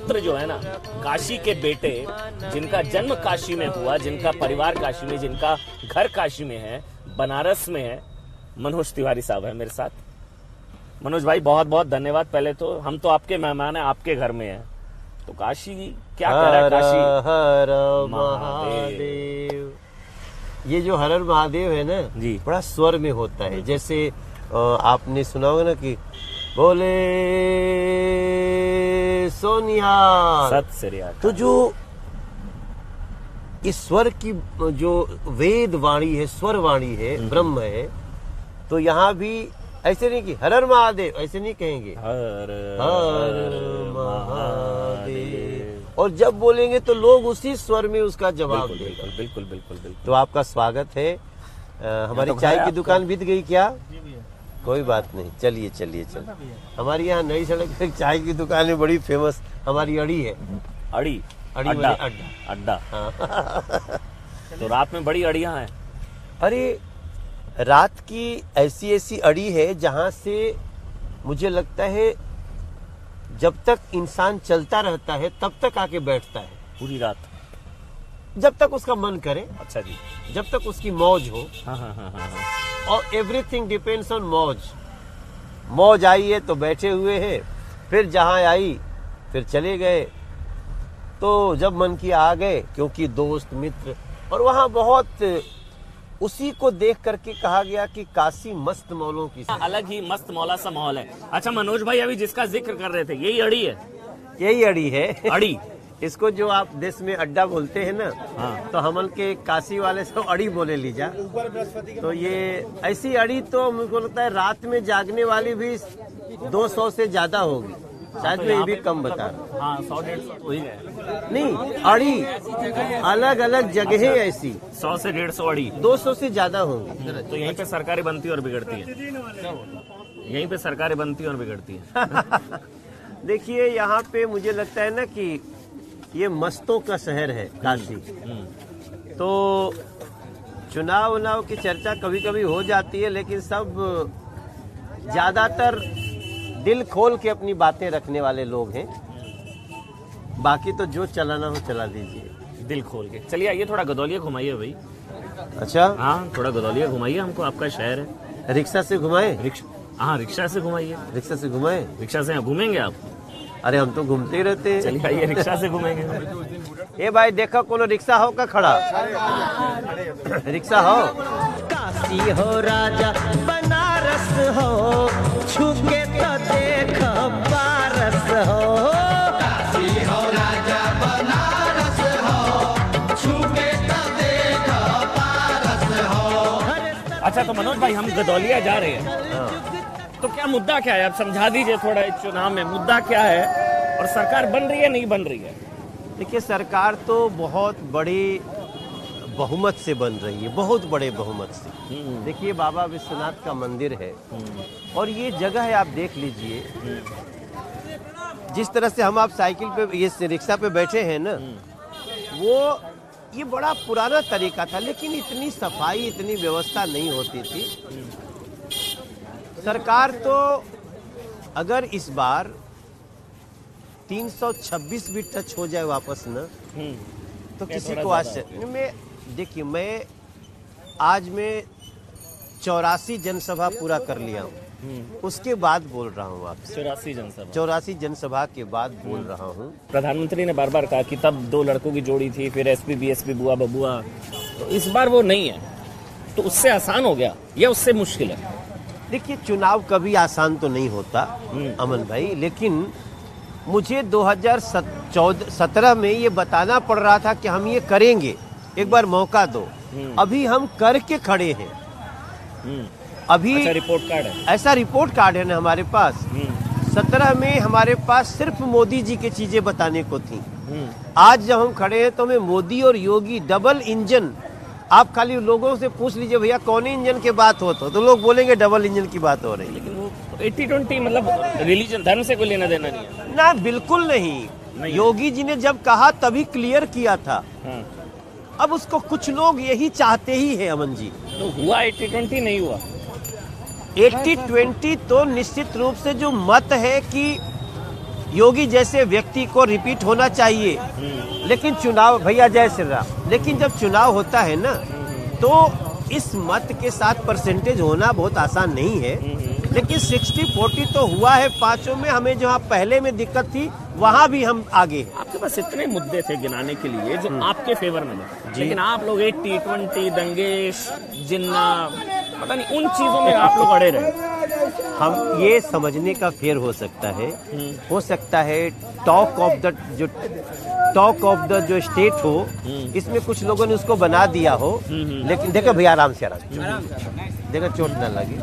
पुत्र जो है ना, काशी के बेटे, जिनका जन्म काशी में हुआ, जिनका परिवार काशी में, जिनका घर काशी में है, बनारस में है, मनोज तिवारी साहब है मेरे साथ। मनोज भाई बहुत बहुत धन्यवाद। पहले तो हम तो आपके मेहमान हैं, आपके घर में हैं, तो काशी क्या कह रहा है? काशी हर महादेव। ये जो हर हर महादेव है ना जी, बड़ा स्वर में होता है। जैसे आपने सुना होगा ना कि बोले सोनिया, सत श्री अकाल। तो जो इस स्वर की जो वेद वाणी है, स्वर वाणी है, ब्रह्म है, तो यहाँ भी ऐसे नहीं कि हर हर महादेव, ऐसे नहीं कहेंगे, हर हर महादेव। और जब बोलेंगे तो लोग उसी स्वर में उसका जवाब देंगे। बिल्कुल बिल्कुल बिल्कुल बिल्कुल। तो आपका स्वागत है। हमारी तो चाय है की आपका। दुकान बीत गई क्या? कोई बात नहीं, चलिए चलिए चलिए। हमारी यहाँ नई सड़क पे चाय की दुकान है, बड़ी फेमस, हमारी अड़ी है। अड़ी अड़ी अड्डा वाली अड्डा। अड्डा। हाँ। तो रात में बड़ी अड़ियां हैं। अरे रात की ऐसी ऐसी अड़ी है जहाँ से मुझे लगता है जब तक इंसान चलता रहता है तब तक आके बैठता है, पूरी रात। जब तक उसका मन करे, अच्छा जी। जब तक उसकी मौज हो। हाँ हाँ हाँ हाँ हाँ। और एवरीथिंग डिपेंड्स ऑन मौज। मौज आई है तो बैठे हुए हैं, फिर जहां आई फिर चले गए, तो जब मन की आ गए, क्योंकि दोस्त मित्र। और वहां बहुत उसी को देख करके कहा गया कि काशी मस्त मौलों की। अलग ही मस्त मौला सा माहौल है। अच्छा मनोज भाई, अभी जिसका जिक्र कर रहे थे, यही अड़ी है? यही अड़ी है। अड़ी। इसको जो आप देश में अड्डा बोलते हैं ना, हाँ। तो हमन के काशी वाले सब अड़ी बोले लीजा। तो ये ऐसी अड़ी तो मुझको लगता है रात में जागने वाली भी 200 से ज्यादा होगी, शायद मैं ये भी कम बता रहा। हाँ 100-150 हो ही गए। नहीं, अड़ी अलग अलग जगह ऐसी 100 से 150 अड़ी। 200 से ज्यादा होंगी। तो यहीं पे सरकारें बनती और बिगड़ती है। यहीं पे सरकारें बनती और बिगड़ती है। देखिए यहाँ पे मुझे लगता है ना कि ये मस्तों का शहर है काशी। तो चुनाव उनाव की चर्चा कभी कभी हो जाती है, लेकिन सब ज्यादातर दिल खोल के अपनी बातें रखने वाले लोग हैं। बाकी तो जो चलाना हो चला दीजिए, दिल खोल के। चलिए आइए, थोड़ा गदौलिया घुमाइए भाई। अच्छा, हाँ थोड़ा गदौलिया घुमाइए हमको, आपका शहर है। रिक्शा से घुमाए? हाँ रिक्शा से घुमाइए। रिक्शा से घुमाए? रिक्शा से घूमेंगे आप? अरे हम तो घूमते ही रहते हैं। चलिए आइए, रिक्शा से घूमेंगे। ए भाई देखो, कोनो रिक्शा हो का खड़ा? रिक्शा हो? काशी हो राजा बनारस हो, छुके तो देख पारस हो। काशी हो राजा बनारस हो, छुके तो देख पारस हो। अच्छा तो मनोज भाई, हम गदौलिया जा रहे हैं, तो क्या मुद्दा क्या है? आप समझा दीजिए थोड़ा, इस चुनाव में मुद्दा क्या है और सरकार बन रही है नहीं बन रही है? देखिए, सरकार तो बहुत बड़े बहुमत से बन रही है, बहुत बड़े बहुमत से। देखिए बाबा विश्वनाथ का मंदिर है, और ये जगह है, आप देख लीजिए। जिस तरह से हम आप साइकिल पे, ये रिक्शा पे बैठे हैं ना, वो ये बड़ा पुराना तरीका था, लेकिन इतनी सफाई, इतनी व्यवस्था नहीं होती थी। सरकार तो अगर इस बार 326 भी टच हो जाए वापस ना, तो किसी को आश्चर्य। मैं देखिए, आज मैं 84 जनसभा पूरा कर लिया हूँ, उसके बाद बोल रहा हूँ आपसे। 84 जनसभा के बाद बोल रहा हूँ। प्रधानमंत्री ने बार बार कहा कि तब 2 लड़कों की जोड़ी थी, फिर एसपी बीएसपी बुआ बबुआ, तो इस बार वो नहीं है, तो उससे आसान हो गया या उससे मुश्किल है? देखिए, चुनाव कभी आसान तो नहीं होता अमन भाई, लेकिन मुझे 2017 में ये बताना पड़ रहा था कि हम ये करेंगे, एक बार मौका दो। अभी हम करके खड़े हैं। अभी अच्छा, रिपोर्ट कार्ड है? ऐसा रिपोर्ट कार्ड है ना हमारे पास। 17 में हमारे पास सिर्फ मोदी जी की चीजें बताने को थी। आज जब हम खड़े हैं तो हमें मोदी और योगी डबल इंजन। आप खाली लोगों से पूछ लीजिए, भैया कौन इंजन की बात हो, तो लोग बोलेंगे डबल इंजन की बात हो रही है। लेकिन वो 80-20 मतलब रिलीजन, धर्म से कोई लेना देना नहीं है ना, बिल्कुल नहीं। योगी जी ने जब कहा तभी क्लियर किया था। हाँ। अब उसको कुछ लोग यही चाहते ही है अमन जी। तो हुआ 80-20 नहीं हुआ? 80-20 तो निश्चित रूप से जो मत है कि योगी जैसे व्यक्ति को रिपीट होना चाहिए। लेकिन चुनाव, भैया जय श्री राम, लेकिन जब चुनाव होता है ना तो इस मत के साथ परसेंटेज होना बहुत आसान नहीं है। लेकिन 60-40 तो हुआ है पांचों में। हमें जहाँ पहले में दिक्कत थी वहाँ भी हम आगे हैं। आपके पास इतने मुद्दे थे गिनाने के लिए जो आपके फेवर में थे, लेकिन आप लोग 80-20 दंगेश जिन्ना पता नहीं उन चीजों में आप लोग अड़े रहे। हम ये समझने का फेर हो सकता है टॉक ऑफ द जो स्टेट हो, इसमें कुछ लोगों ने उसको बना दिया हो। लेकिन देखो भैया आराम से देखो चोट ना लगे।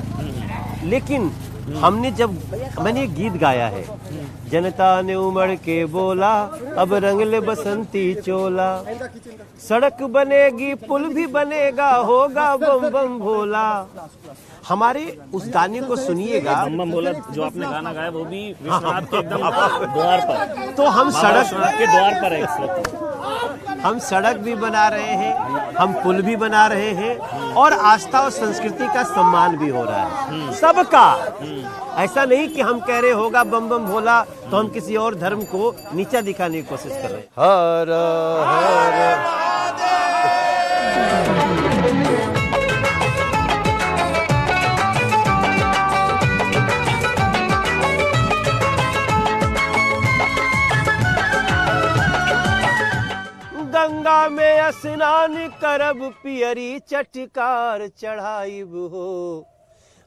लेकिन मैंने एक गीत गाया है, जनता ने उमड़ के बोला अब रंग ले बसंती चोला, सड़क बनेगी पुल भी बनेगा होगा बम बम भोला। हमारे उस गाने को सुनिएगा। बम बम भोला जो आपने गाना गाया वो भी विश्वनाथ के एकदम द्वार पर, तो हम सड़क के द्वार पर है। हम सड़क भी बना रहे हैं, हम पुल भी बना रहे हैं और आस्था और संस्कृति का सम्मान भी हो रहा है सबका। ऐसा नहीं कि हम कह रहे होगा बम बम भोला तो हम किसी और धर्म को नीचा दिखाने की कोशिश कर रहे हैं। हर हर गंगा में स्नान करब पियरी चटकार चढ़ाइब हो,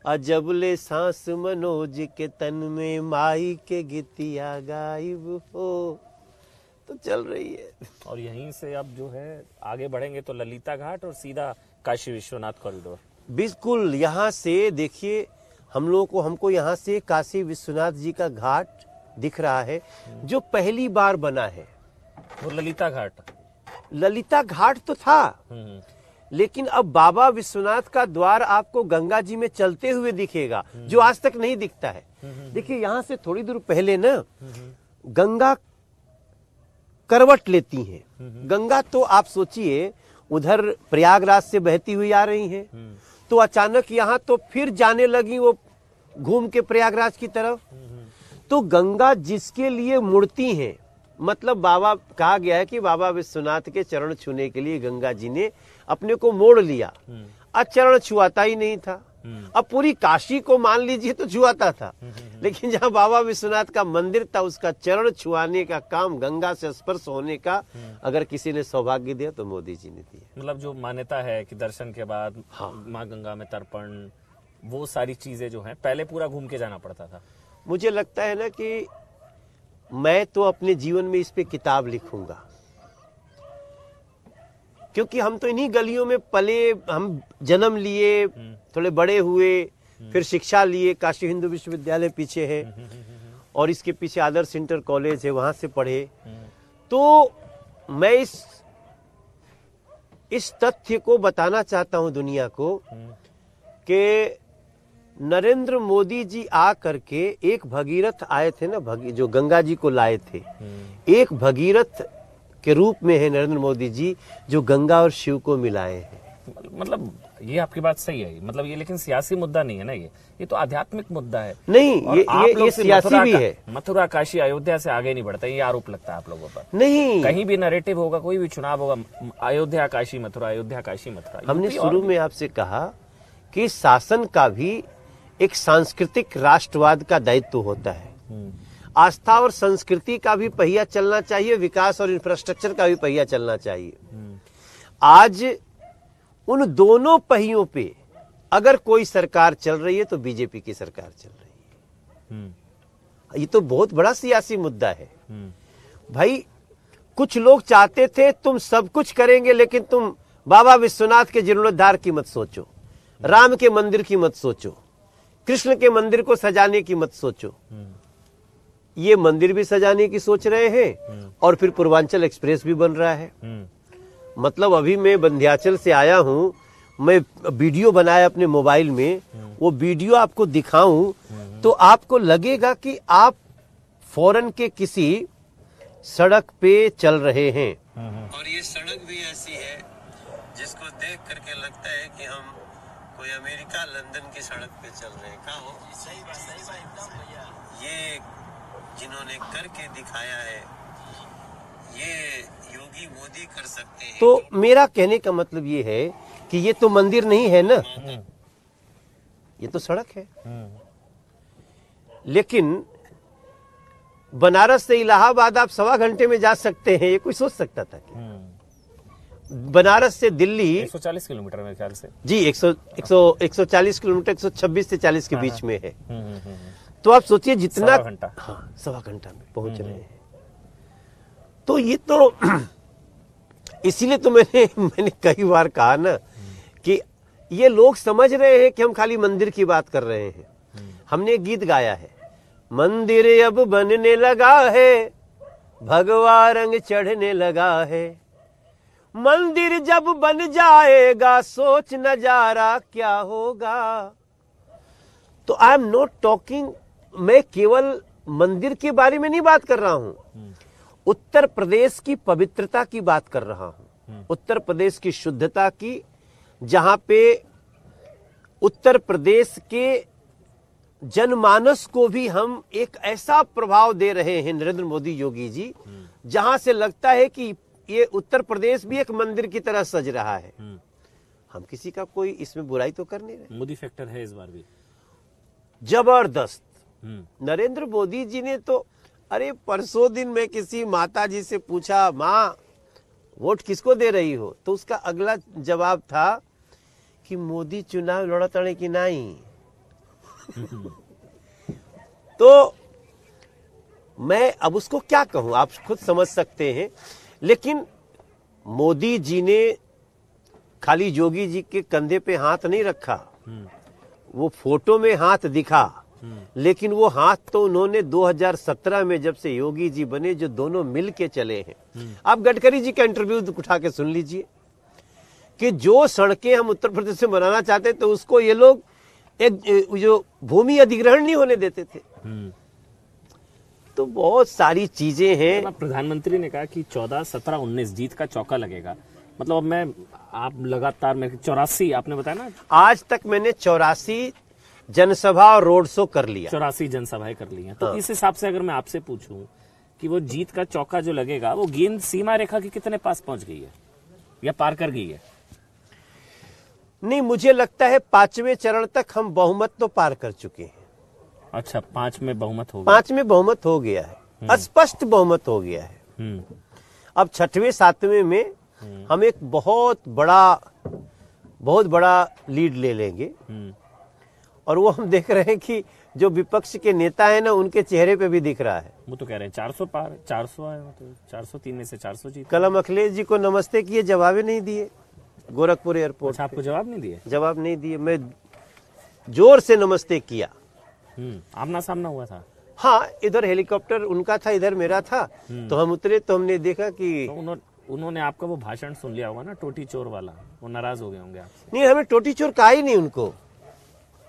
अजबले सांस मनोज के तन में माई के गीतिया गाइब हो। तो चल रही है। और यहीं से अब जो है आगे बढ़ेंगे तो ललिता घाट और सीधा काशी विश्वनाथ कॉरिडोर। बिल्कुल, यहाँ से देखिए हमको यहाँ से काशी विश्वनाथ जी का घाट दिख रहा है जो पहली बार बना है। और ललिता घाट तो था, लेकिन अब बाबा विश्वनाथ का द्वार आपको गंगा जी में चलते हुए दिखेगा जो आज तक नहीं दिखता है। देखिए यहाँ से थोड़ी दूर पहले ना गंगा करवट लेती है। गंगा तो आप सोचिए उधर प्रयागराज से बहती हुई आ रही है, तो अचानक यहाँ तो फिर जाने लगी वो घूम के प्रयागराज की तरफ। तो गंगा जिसके लिए मुड़ती है, मतलब बाबा कहा गया है कि बाबा विश्वनाथ के चरण छूने के लिए गंगा जी ने अपने को मोड़ लिया। आज चरण छुआता ही नहीं था। अब पूरी काशी को मान लीजिए तो छुआता था, लेकिन जहाँ बाबा विश्वनाथ का मंदिर था उसका चरण छुआने का काम, गंगा से स्पर्श होने का अगर किसी ने सौभाग्य दिया तो मोदी जी ने दिया। मतलब जो मान्यता है कि दर्शन के बाद माँ गंगा में तर्पण, वो सारी चीजें जो हैं पहले पूरा घूम के जाना पड़ता था। मुझे लगता है ना कि मैं तो अपने जीवन में इस पे किताब लिखूंगा, क्योंकि हम तो इन्हीं गलियों में पले, हम जन्म लिए, थोड़े बड़े हुए, फिर शिक्षा लिए। काशी हिंदू विश्वविद्यालय पीछे है और इसके पीछे आदर्श इंटर कॉलेज है, वहां से पढ़े। तो मैं इस तथ्य को बताना चाहता हूं दुनिया को कि नरेंद्र मोदी जी आ करके एक भगीरथ आए थे ना, जो गंगा जी को लाए थे, एक भगीरथ के रूप में है नरेंद्र मोदी जी जो गंगा और शिव को मिलाए हैं। मतलब ये आपकी बात सही है, मतलब ये लेकिन सियासी मुद्दा नहीं है ना, ये तो आध्यात्मिक मुद्दा है। नहीं, ये सियासी भी है। मथुरा काशी अयोध्या से आगे नहीं बढ़ता, ये आरोप लगता है आप लोगों पर। नहीं, कहीं भी नैरेटिव होगा, कोई भी चुनाव होगा, अयोध्या काशी मथुरा, अयोध्या काशी मथुरा। हमने शुरू में आपसे कहा कि शासन का भी एक सांस्कृतिक राष्ट्रवाद का दायित्व होता है। आस्था और संस्कृति का भी पहिया चलना चाहिए, विकास और इंफ्रास्ट्रक्चर का भी पहिया चलना चाहिए। आज उन दोनों पहियों पे अगर कोई सरकार चल रही है तो बीजेपी की सरकार चल रही है। ये तो बहुत बड़ा सियासी मुद्दा है भाई। कुछ लोग चाहते थे तुम सब कुछ करेंगे, लेकिन तुम बाबा विश्वनाथ के जीर्णोद्धार की मत सोचो, राम के मंदिर की मत सोचो, कृष्ण के मंदिर को सजाने की मत सोचो। ये मंदिर भी सजाने की सोच रहे हैं और फिर पूर्वांचल एक्सप्रेस भी बन रहा है। मतलब अभी मैं विंध्याचल से आया हूं, मैं वीडियो बनाया अपने मोबाइल में, वो वीडियो आपको दिखाऊं तो आपको लगेगा कि आप फॉरेन के किसी सड़क पे चल रहे हैं। और ये सड़क भी ऐसी है जिसको देख करके लगता है कि हम कोई अमेरिका लंदन की सड़क पे चल रहे हैं। कहाँ हो? ये जिन्होंने करके दिखाया है, ये योगी मोदी कर सकते हैं। तो मेरा कहने का मतलब ये है कि ये तो मंदिर नहीं है ना, ये तो सड़क है। लेकिन बनारस से इलाहाबाद आप 1.25 घंटे में जा सकते हैं, ये कोई सोच सकता था क्या? बनारस से दिल्ली 140 किलोमीटर मेरे ख्याल से जी 140 किलोमीटर, 126 से 40 के बीच में है। तो आप सोचिए जितना 1.25 घंटा, हाँ 1.25 घंटा में पहुंच रहे हैं। तो ये तो इसीलिए तो मैंने कई बार कहा ना कि ये लोग समझ रहे हैं कि हम खाली मंदिर की बात कर रहे हैं। हमने एक गीत गाया है, मंदिर अब बनने लगा है, भगवा रंग चढ़ने लगा है, मंदिर जब बन जाएगा सोच नजारा क्या होगा। तो आई एम नॉट टॉकिंग, मैं केवल मंदिर के बारे में नहीं बात कर रहा हूं, उत्तर प्रदेश की पवित्रता की बात कर रहा हूं, उत्तर प्रदेश की शुद्धता की, जहां पे उत्तर प्रदेश के जनमानस को भी हम एक ऐसा प्रभाव दे रहे हैं नरेंद्र मोदी योगी जी, जहां से लगता है कि ये उत्तर प्रदेश भी एक मंदिर की तरह सज रहा है। हम किसी का कोई इसमें बुराई तो कर नहीं रहे। मोदी फैक्टर है इस बार भी जबरदस्त। नरेंद्र मोदी जी ने तो, अरे परसों दिन मैं किसी माता जी से पूछा, माँ वोट किसको दे रही हो, तो उसका अगला जवाब था कि मोदी चुनाव लड़त रहे कि नहीं। तो मैं अब उसको क्या कहूं, आप खुद समझ सकते हैं। लेकिन मोदी जी ने खाली योगी जी के कंधे पे हाथ नहीं रखा, वो फोटो में हाथ दिखा, लेकिन वो हाथ तो उन्होंने 2017 में जब से योगी जी बने, जो दोनों मिल के चले हैं। आप गडकरी जी का इंटरव्यू उठा के सुन लीजिए कि जो सड़कें हम उत्तर प्रदेश में बनाना चाहते तो उसको ये लोग एक जो भूमि अधिग्रहण नहीं होने देते थे। तो बहुत सारी चीजें हैं। प्रधानमंत्री ने कहा कि 14, 17, 19 जीत का चौका लगेगा। मतलब अब मैं आप लगातार मेरे 84 आपने बताया ना, आज तक मैंने 84 जनसभा और रोड शो कर लिया, 84 जनसभाएं कर ली हैं। तो इस हिसाब से अगर मैं आपसे पूछूं कि वो जीत का चौका जो लगेगा, वो गेंद सीमा रेखा के कितने पास पहुंच गई है या पार कर गई है? नहीं, मुझे लगता है 5वें चरण तक हम बहुमत तो पार कर चुके हैं। अच्छा, 5 में बहुमत हो गया? 5 में बहुमत हो गया है, स्पष्ट बहुमत हो गया है। अब 6वें 7वें में हम एक बहुत बड़ा लीड ले लेंगे। और वो हम देख रहे हैं कि जो विपक्ष के नेता है ना, उनके चेहरे पे भी दिख रहा है। वो तो कह रहे हैं 400 पार, 400 आए, तो 403 में से 400 जीत। कल हम अखिलेश जी को नमस्ते किए, जवाब नहीं दिए गोरखपुर एयरपोर्ट। अच्छा, आपको जवाब नहीं दिए? जवाब नहीं दिए, मैं जोर से नमस्ते किया। आमना सामना हुआ था? हाँ, इधर हेलीकॉप्टर उनका था, इधर मेरा था। तो हम उतरे तो हमने देखा कि तो उन्होंने आपका वो भाषण सुन लिया होगा ना, टोटी चोर वाला, वो नाराज हो गए होंगे आपसे। नहीं, हमें टोटी चोर कहा ही नहीं उनको।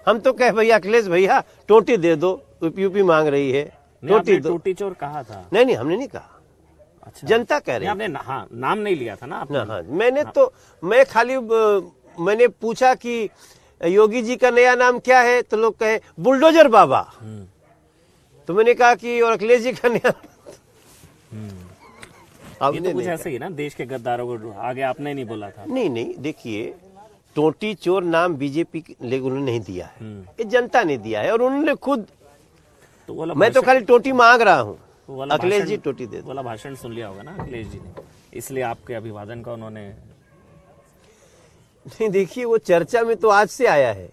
हम तो कहे भैया अखिलेश भैया टोटी दे दो, यूपी मांग रही है, टोटी दो। टोटी चोर कहा था? नहीं, हमने नहीं कहा। अच्छा, जनता कह रही है। आपने हाँ, नाम नहीं लिया था ना आपने? हाँ, मैंने तो मैं खाली मैंने पूछा कि योगी जी का नया नाम क्या है, तो लोग कहे बुलडोजर बाबा। तो मैंने कहा कि और अखिलेश जी का नया ये तो कुछ ऐसे ही ना, देश के गद्दारों को आगे आपने नहीं बोला था? नहीं, देखिए टोटी चोर नाम बीजेपी उन्होंने नहीं दिया है, ये जनता ने दिया है। और उन्होंने खुद, तो मैं तो खाली टोटी मांग रहा हूँ, अखिलेश जी टोटी दे दो। वाला भाषण सुन लिया होगा ना अखिलेश जी ने, इसलिए आपके अभिवादन का उन्होंने। नहीं, देखिए वो चर्चा में तो आज से आया है,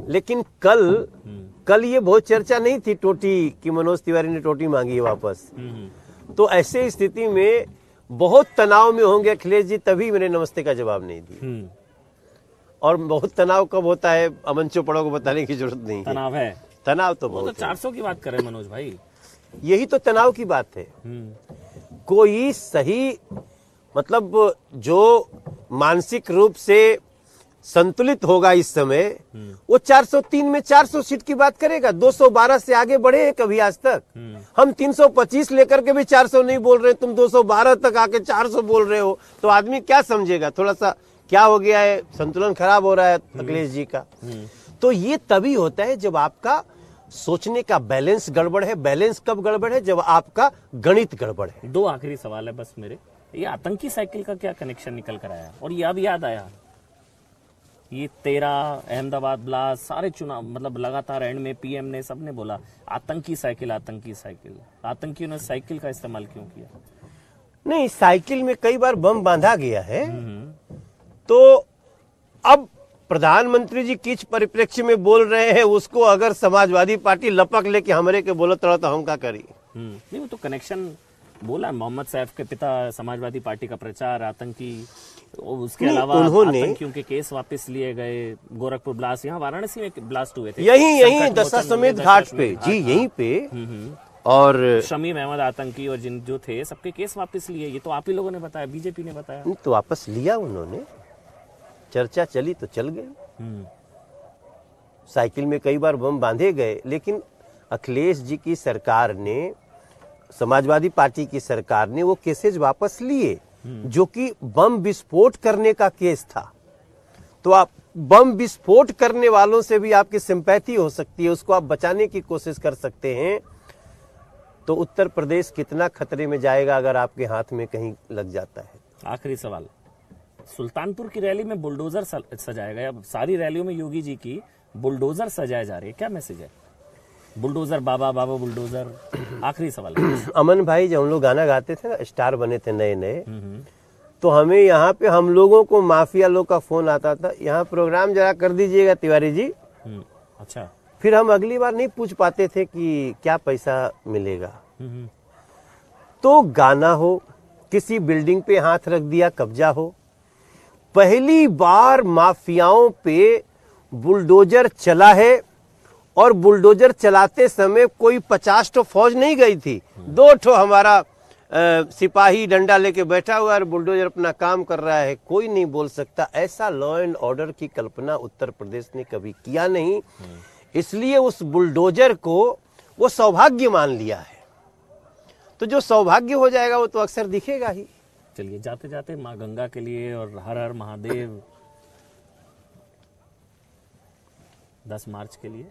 लेकिन कल ये बहुत चर्चा नहीं थी टोटी की, मनोज तिवारी ने टोटी मांगी है वापस। तो ऐसे स्थिति में बहुत तनाव में होंगे अखिलेश जी, तभी मैंने नमस्ते का जवाब नहीं दिया। और बहुत तनाव कब होता है, अमन चोपड़ा को बताने की जरूरत नहीं है। तनाव है, तनाव तो बहुत। तो 400 की बात करें मनोज भाई, यही तो तनाव की बात है। कोई सही, मतलब जो मानसिक रूप से संतुलित होगा इस समय, वो 403 में 400 सीट की बात करेगा। 212 से आगे बढ़े हैं कभी आज तक? हम 325 लेकर के भी 400 नहीं बोल रहे, तुम 212 तक आके 400 बोल रहे हो, तो आदमी क्या समझेगा? थोड़ा सा क्या हो गया है, संतुलन खराब हो रहा है अखिलेश जी का। तो ये तभी होता है जब आपका सोचने का बैलेंस गड़बड़ है। बैलेंस कब गड़बड़ है? जब आपका गणित गड़बड़ है। 2 आखिरी सवाल है बस मेरे। ये आतंकी साइकिल का क्या कनेक्शन निकल कर आया? और ये अब याद आया, ये 13 अहमदाबाद ब्लास्ट, सारे चुनाव, मतलब लगातार एंड में पीएम ने, सबने बोला आतंकी साइकिल, आतंकी साइकिल। आतंकियों ने साइकिल का इस्तेमाल क्यों किया? नहीं, साइकिल में कई बार बम बांधा गया है। तो अब प्रधानमंत्री जी किस परिप्रेक्ष्य में बोल रहे हैं, उसको अगर समाजवादी पार्टी लपक लेके हमरे के बोलत रहा तो हम क्या करी? नहीं, वो तो कनेक्शन बोला, मोहम्मद सैफ के पिता समाजवादी पार्टी का प्रचार, आतंकी, उसके अलावा आतंकियों के केस वापस लिए गए, गोरखपुर ब्लास्ट, यहाँ वाराणसी में ब्लास्ट हुए थे, यही दशाश्वमेध घाट पे जी, यहीं पे। और शमीम अहमद आतंकी और जिन जो थे सबके केस वापस लिए। ये तो आप ही लोगों ने बताया, बीजेपी ने बताया। तो वापस लिया उन्होंने, चर्चा चली तो चल गए। साइकिल में कई बार बम बांधे गए, लेकिन अखिलेश जी की सरकार ने, समाजवादी पार्टी की सरकार ने वो केसेज वापस लिए, जो कि बम विस्फोट करने का केस था। तो आप बम विस्फोट करने वालों से भी आपकी सिंपैथी हो सकती है, उसको आप बचाने की कोशिश कर सकते हैं। तो उत्तर प्रदेश कितना खतरे में जाएगा अगर आपके हाथ में कहीं लग जाता है। आखिरी सवाल, सुल्तानपुर की रैली में बुलडोजर सजाया गया। सारी रैलियों में योगी जी की बुलडोजर सजाए जा रहे हैं, क्या मैसेज है? बुलडोजर बाबा, बाबा बुलडोजर। आखिरी सवाल। अमन भाई, जब हम लोग गाना गाते थे ना, स्टार बने थे नए नए, तो हमें यहाँ पे हम लोगों को माफिया लोग का फोन आता था, यहाँ प्रोग्राम जरा कर दीजिएगा तिवारी जी। अच्छा। फिर हम अगली बार नहीं पूछ पाते थे कि क्या पैसा मिलेगा। तो गाना हो, किसी बिल्डिंग पे हाथ रख दिया, कब्जा हो, पहली बार माफियाओं पे बुलडोजर चला है। और बुलडोजर चलाते समय कोई 50 ठो फौज नहीं गई थी, 2 ठो हमारा सिपाही डंडा लेके बैठा हुआ है, बुलडोजर अपना काम कर रहा है, कोई नहीं बोल सकता। ऐसा लॉ एंड ऑर्डर की कल्पना उत्तर प्रदेश ने कभी किया नहीं, इसलिए उस बुलडोजर को वो सौभाग्य मान लिया है। तो जो सौभाग्य हो जाएगा वो तो अक्सर दिखेगा ही। चलिए, जाते जाते माँ गंगा के लिए और हर हर महादेव 10 मार्च के लिए।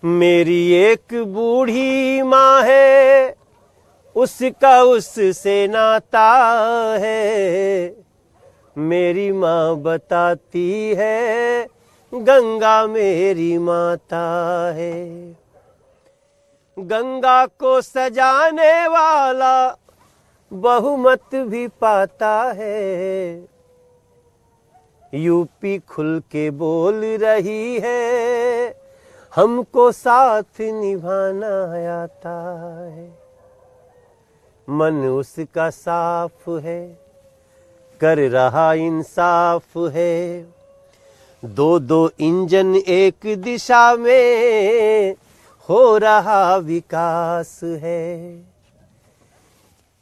मेरी एक बूढ़ी माँ है, उसका उससे नाता है। मेरी माँ बताती है, गंगा मेरी माता है। गंगा को सजाने वाला बहुमत भी पाता है। यूपी खुल के बोल रही है, हमको साथ निभाना आता है। मन उसका साफ है, कर रहा इंसाफ है। 2-2 इंजन एक दिशा में हो रहा विकास है।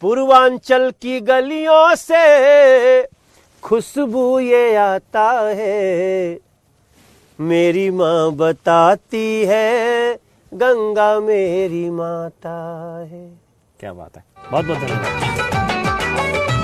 पूर्वांचल की गलियों से खुशबू ये आता है। मेरी माँ बताती है, गंगा मेरी माता है। क्या बात है, बहुत बहुत धन्यवाद।